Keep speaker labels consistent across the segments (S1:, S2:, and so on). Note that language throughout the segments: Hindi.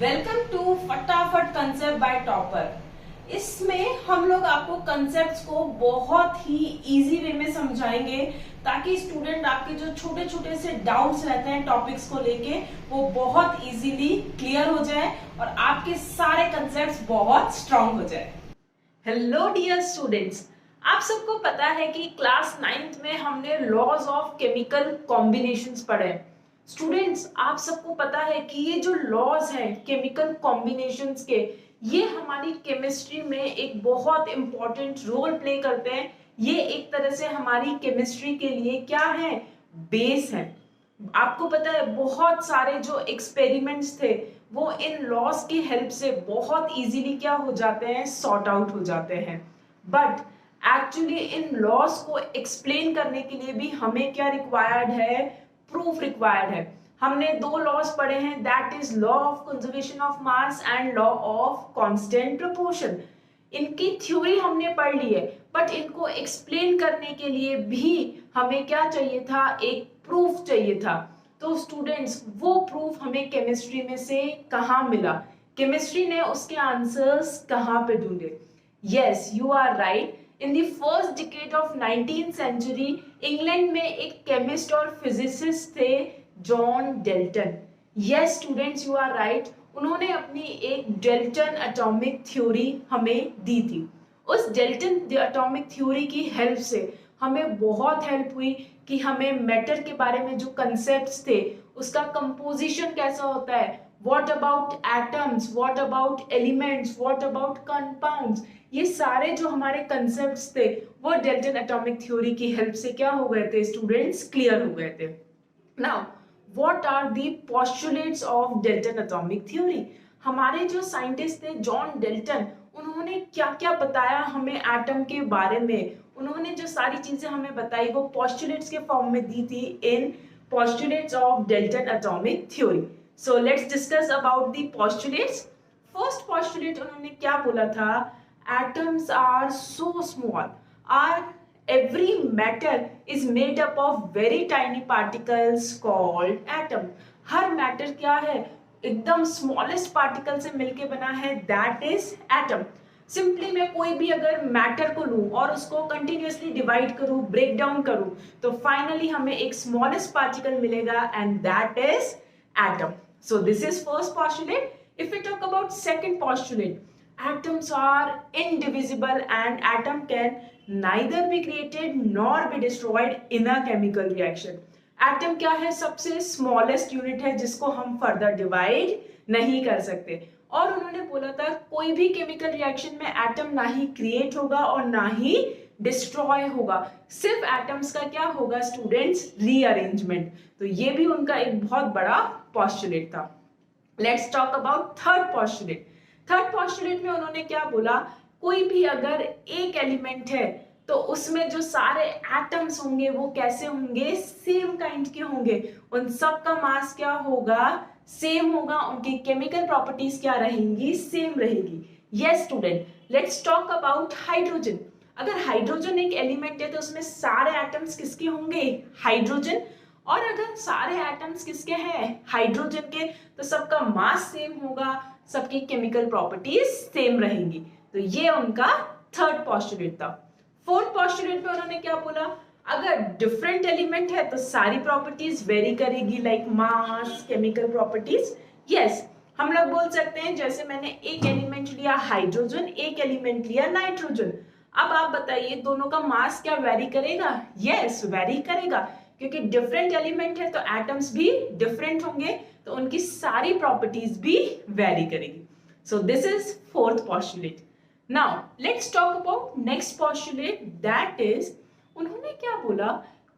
S1: वेलकम टू फटाफट कंसेप्ट बाय टॉपर। इसमें हम लोग आपको कंसेप्ट्स को बहुत ही इजी वे में समझाएंगे ताकि स्टूडेंट आपके जो छोटे छोटे से डाउट्स रहते हैं टॉपिक्स को लेके वो बहुत इजीली क्लियर हो जाए और आपके सारे कंसेप्ट्स बहुत स्ट्रांग हो जाए। हेलो डियर स्टूडेंट्स, आप सबको पता है कि क्लास 9th में हमने लॉज ऑफ केमिकल कॉम्बिनेशंस पढ़े। स्टूडेंट्स, आप सबको पता है कि ये जो लॉज हैं केमिकल कॉम्बिनेशंस के, ये हमारी केमिस्ट्री में एक बहुत इंपॉर्टेंट रोल प्ले करते हैं। ये एक तरह से हमारी केमिस्ट्री के लिए क्या है, बेस है। आपको पता है बहुत सारे जो एक्सपेरिमेंट्स थे वो इन लॉज की हेल्प से बहुत इजीली क्या हो जाते हैं, सॉर्ट आउट हो जाते हैं। बट एक्चुअली इन लॉज को एक्सप्लेन करने के लिए भी हमें क्या रिक्वायर्ड है, प्रूफ रिक्वायर्ड है। हमने दो लॉज पढ़े हैं, that is law of conservation of mass and law of constant proportion. इनकी थ्योरी हमने पढ़ ली है, बट इनको एक्सप्लेन करने के लिए भी हमें क्या चाहिए था, एक प्रूफ चाहिए था। तो स्टूडेंट्स, वो प्रूफ हमें केमिस्ट्री में से कहाँ मिला, केमिस्ट्री ने उसके आंसर्स कहाँ पे ढूंढे? Yes, you are right. In the first decade of 19th century England में एक केमिस्ट और फिजिसिस्ट थे, John Dalton. Yes students, you are right. उन्होंने अपनी एक डेल्टन एटॉमिक थ्योरी हमें दी थी। उस डेल्टन एटॉमिक थ्योरी की हेल्प से हमें बहुत हेल्प हुई कि हमें मैटर के बारे में जो कंसेप्ट्स थे, उसका कंपोजिशन कैसा होता है, what about atoms, what about elements, what about compounds, ये सारे जो हमारे कंसेप्ट्स थे वो डेल्टन एटॉमिक थ्योरी की हेल्प से क्या हो गए थे स्टूडेंट्स, क्लियर हो गए थे। Now what are the postulates of Dalton atomic theory? हमारे जो साइंटिस्ट थे जॉन डेल्टन, उन्होंने क्या क्या बताया हमें एटम के बारे में। उन्होंने जो सारी चीजें हमें बताई वो पोस्टुलेट्स के फॉर्म में दी थी in postulates of Dalton atomic theory. So let's discuss about the postulates. First postulate उन्होंने क्या बोला था, atoms are so small, every matter is made up of very tiny particles called atom। Her matter क्या है, एकदम स्मॉलेस्ट पार्टिकल से मिलके बना है, दैट इज एटम। सिंपली मैं कोई भी अगर मैटर को लूं और उसको कंटिन्यूअसली डिवाइड करूं, ब्रेक डाउन करूं, तो फाइनली हमें एक स्मॉलेस्ट पार्टिकल मिलेगा and that is atom. So this is first postulate. If we talk about second postulate, atoms are indivisible and atom can neither be created nor be destroyed in a chemical reaction। Atom क्या है, सबसे स्मॉलेस्ट यूनिट है जिसको हम फर्दर डिवाइड नहीं कर सकते। और उन्होंने बोला था कोई भी केमिकल रिएक्शन में एटम ना ही क्रिएट होगा और ना ही डिस्ट्रॉय होगा, सिर्फ एटम्स का क्या होगा स्टूडेंट्स, रीअरेंजमेंट। तो ये भी उनका एक बहुत बड़ा पोस्टुलेट था। Let's talk about third postulate. Third postulate में उन्होंने क्या बोला, कोई भी अगर एक एलिमेंट है तो उसमें जो सारे एटम्स होंगे वो कैसे होंगे, सेम काइंड के होंगे। उन सब का मास क्या होगा, सेम होगा। उनकी केमिकल प्रॉपर्टीज क्या रहेंगी, सेम रहेगी। Yes student, let's talk about hydrogen. अगर हाइड्रोजन एक एलिमेंट है तो उसमें सारे एटम्स किसके होंगे, हाइड्रोजन। और अगर सारे एटम्स किसके हैं, हाइड्रोजन के, तो सबका मास सेम होगा, सबकी केमिकल प्रॉपर्टीज सेम रहेंगी। तो ये उनका थर्ड पोस्टुलेट था। फोर्थ पोस्टुलेट में उन्होंने क्या बोला, अगर डिफरेंट एलिमेंट है तो सारी प्रॉपर्टीज वेरी करेगी, like mass, chemical properties. Yes, हम लोग बोल सकते हैं जैसे मैंने एक एलिमेंट लिया हाइड्रोजन, एक एलिमेंट लिया नाइट्रोजन। अब आप बताइए दोनों का मास क्या वेरी करेगा? यस, वेरी करेगा, क्योंकि डिफरेंट एलिमेंट है तो एटम्स भी डिफरेंट होंगे, तो उनकी सारी प्रॉपर्टीज भी वेरी करेगी। सो this is fourth postulate. Now let's talk about next postulate, that is उन्होंने क्या बोला,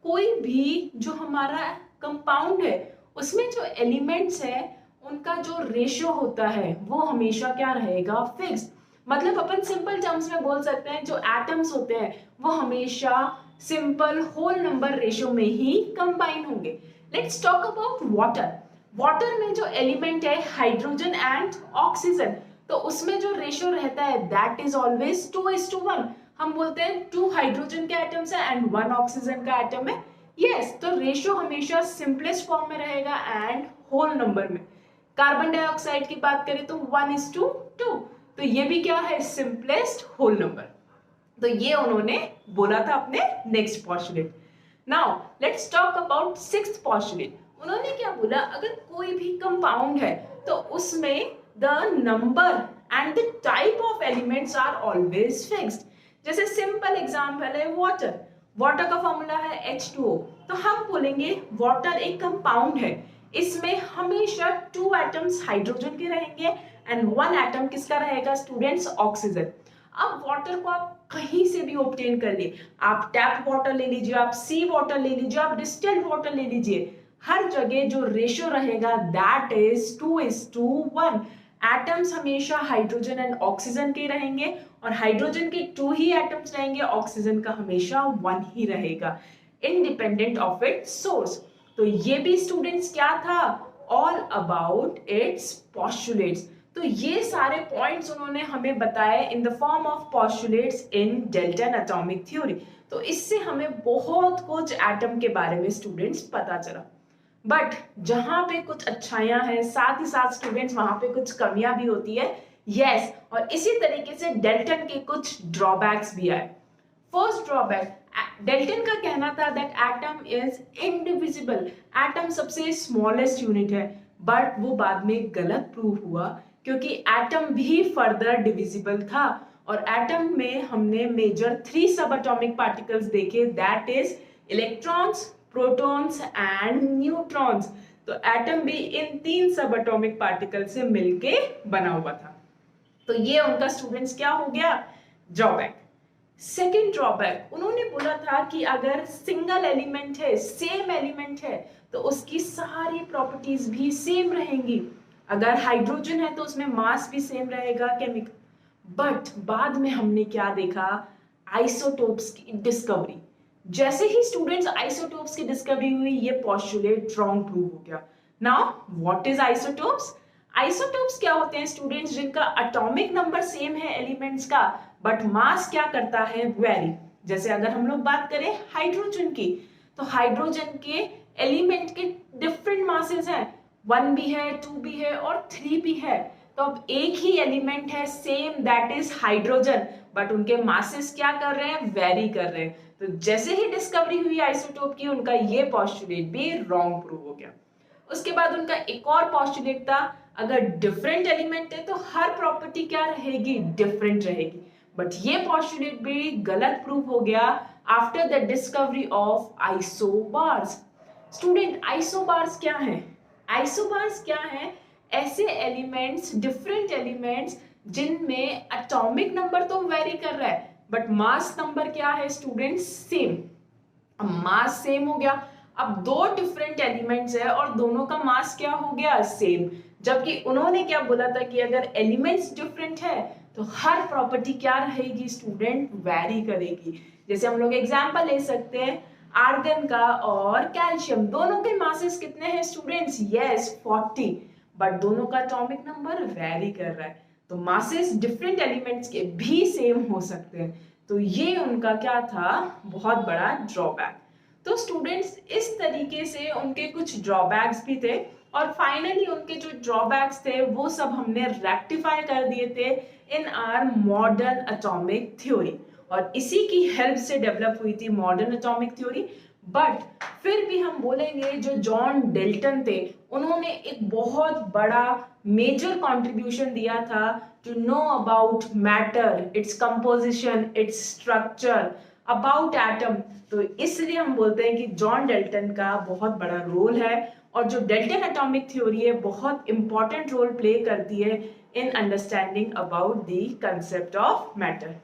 S1: कोई भी जो हमारा कंपाउंड है उसमें जो एलिमेंट्स है उनका जो रेशियो होता है वो हमेशा क्या रहेगा, फिक्स्ड। मतलब अपन सिंपल टर्म्स में बोल सकते हैं जो एटम्स होते हैं वो हमेशा सिंपल होल नंबर रेशियो में ही कंबाइन होंगे। Let's talk about water. Water में जो एलिमेंट है हाइड्रोजन एंड ऑक्सीजन, तो उसमें जो रेशियो रहता है दैट इज ऑलवेज 2:1। हम बोलते हैं 2 हाइड्रोजन के एटम्स है एंड 1 ऑक्सीजन का एटम है। यस, तो रेशियो हमेशा सिंपलेस्ट फॉर्म में रहेगा एंड होल नंबर में। कार्बन डाइऑक्साइड की बात करें तो 1:2, तो ये भी क्या है, सिंपलेस्ट होल नंबर। तो ये उन्होंने बोला था अपने next postulate. Now let's talk about sixth postulate. उन्होंने क्या बोला, अगर कोई भी कंपाउंड है तो उसमें the number and the type of elements are always fixed. जैसे सिंपल एग्जांपल है वाटर, वाटर का फॉर्मूला है H2O, तो हम बोलेंगे वाटर एक कंपाउंड है, इसमें हमेशा 2 एटम्स हाइड्रोजन के रहेंगे एंड 1 एटम किसका रहेगा स्टूडेंट्स, ऑक्सीजन। अब वाटर को आप कहीं से भी ऑब्टेन कर लिए, आप टैप वाटर ले लीजिए, आप सी वाटर ले लीजिए, आप डिस्टिल्ड वाटर ले लीजिए, हर जगह जो रेशियो रहेगा दैट इज 2:1। एटम्स हमेशा हाइड्रोजन एंड ऑक्सीजन के रहेंगे और हाइड्रोजन के 2 ही एटम्स रहेंगे, ऑक्सीजन का हमेशा 1 ही रहेगा, इंडिपेंडेंट ऑफ इट्स सोर्स। तो ये भी स्टूडेंट्स क्या था, ऑल अबाउट इट्स पॉस्टुलेट्स। तो ये सारे पॉइंट्स उन्होंने हमें बताए in the form of postulates in Dalton atomic theory. तो इससे हमें बहुत कुछ एटम के बारे में स्टूडेंट्स पता चला। बट जहां पे कुछ अच्छाइयां हैं साथ ही साथ स्टूडेंट्स वहां पे कुछ कमियां भी होती है, यस। और इसी तरीके से डेल्टन के कुछ ड्रॉबैक्स भी आए। फर्स्ट ड्रॉबैक, डेल्टन का कहना था that atom is indivisible, atom सबसे स्मॉलेस्ट यूनिट है, बट वो बाद में गलत प्रूव हुआ क्योंकि एटम भी फर्दर डिविजिबल था। और एटम में हमने मेजर 3 सब एटॉमिक पार्टिकल्स देखे, that is electrons, protons and neutrons. तो एटम भी इन 3 सब एटॉमिक पार्टिकल से मिलके बना हुआ था। तो ये उनका स्टूडेंट्स क्या हो गया, ड्रॉबैक। सेकेंड ड्रॉबैक, उन्होंने बोला था कि अगर सिंगल एलिमेंट है, सेम एलिमेंट है, तो उसकी सारी प्रॉपर्टीज भी सेम रहेंगी। अगर हाइड्रोजन है तो उसमें मास भी सेम रहेगा, केमिकल। बट बाद में हमने क्या देखा, आइसोटोप्स की डिस्कवरी। जैसे ही स्टूडेंट्स आइसोटोप्स की डिस्कवरी हुई, ये पॉस्टुलेट रॉन्ग प्रूव हो गया। Now what is isotopes? Isotopes क्या होते हैं स्टूडेंट्स, जिनका एटॉमिक नंबर सेम है एलिमेंट्स का, बट मास क्या करता है, वेरी। जैसे अगर हम लोग बात करें हाइड्रोजन की, तो हाइड्रोजन के एलिमेंट के डिफरेंट मासेस हैं, 1 भी है, 2 भी है और 3 भी है। तो अब एक ही एलिमेंट है same, that is hydrogen, but उनके मासेस क्या कर रहे हैं, वेरी कर रहे हैं। तो जैसे ही डिस्कवरी हुई आइसोटोप की, उनका ये पॉस्टुलेट भी रॉन्ग प्रूव हो गया। उसके बाद उनका एक और पॉस्टुलेट था, अगर डिफरेंट एलिमेंट है तो हर प्रॉपर्टी क्या रहेगी, डिफरेंट रहेगी। बट ये पॉस्टुलेट भी गलत प्रूव हो गया after the discovery of isobars. Student isobars क्या है? आइसोबार्स क्या है? ऐसे एलिमेंट्स, डिफरेंट एलिमेंट्स जिनमें एटॉमिक नंबर तो वेरी कर रहा है, बट मास नंबर क्या है स्टूडेंट्स, सेम। अब मास सेम हो गया, अब 2 डिफरेंट एलिमेंट्स है और दोनों का मास क्या हो गया, सेम। जबकि उन्होंने क्या बोला था कि अगर एलिमेंट्स डिफरेंट है तो हर प्रॉपर्टी क्या रहेगी स्टूडेंट, वेरी करेगी। जैसे हम लोग एग्जांपल ले सकते हैं आर्गन का और कैल्शियम, दोनों के मासेस कितने हैं स्टूडेंट्स, यस 40, बट दोनों का एटॉमिक नंबर वेरी कर रहा है। तो मासेस डिफरेंट एलिमेंट्स के भी सेम हो सकते हैं। तो ये उनका क्या था, बहुत बड़ा ड्रॉबैक। तो स्टूडेंट्स इस तरीके से उनके कुछ ड्रॉबैक्स भी थे और फाइनली उनके जो ड्रॉबैक्स थे वो सब हमने रेक्टिफाई कर दिए थे in our modern atomic theory, और इसी की हेल्प से डेवलप हुई थी मॉडर्न एटॉमिक थ्योरी। बट फिर भी हम बोलेंगे जो जॉन डेल्टन थे, उन्होंने एक बहुत बड़ा मेजर कंट्रीब्यूशन दिया था to know about matter, its composition, its structure, about atom. तो इसलिए हम बोलते हैं कि जॉन डेल्टन का बहुत बड़ा रोल है और जो डेल्टन एटॉमिक थ्योरी है बहुत इंपॉर्टेंट रोल प्ले करती है in understanding about the concept of matter.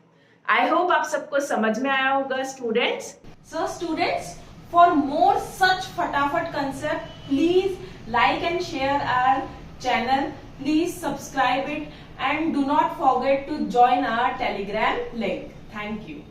S1: I hope आप सबको समझ में आया होगा students. So students, for more such फटाफट concept, please like and share our channel, please subscribe it and do not forget to join our Telegram link. Thank you.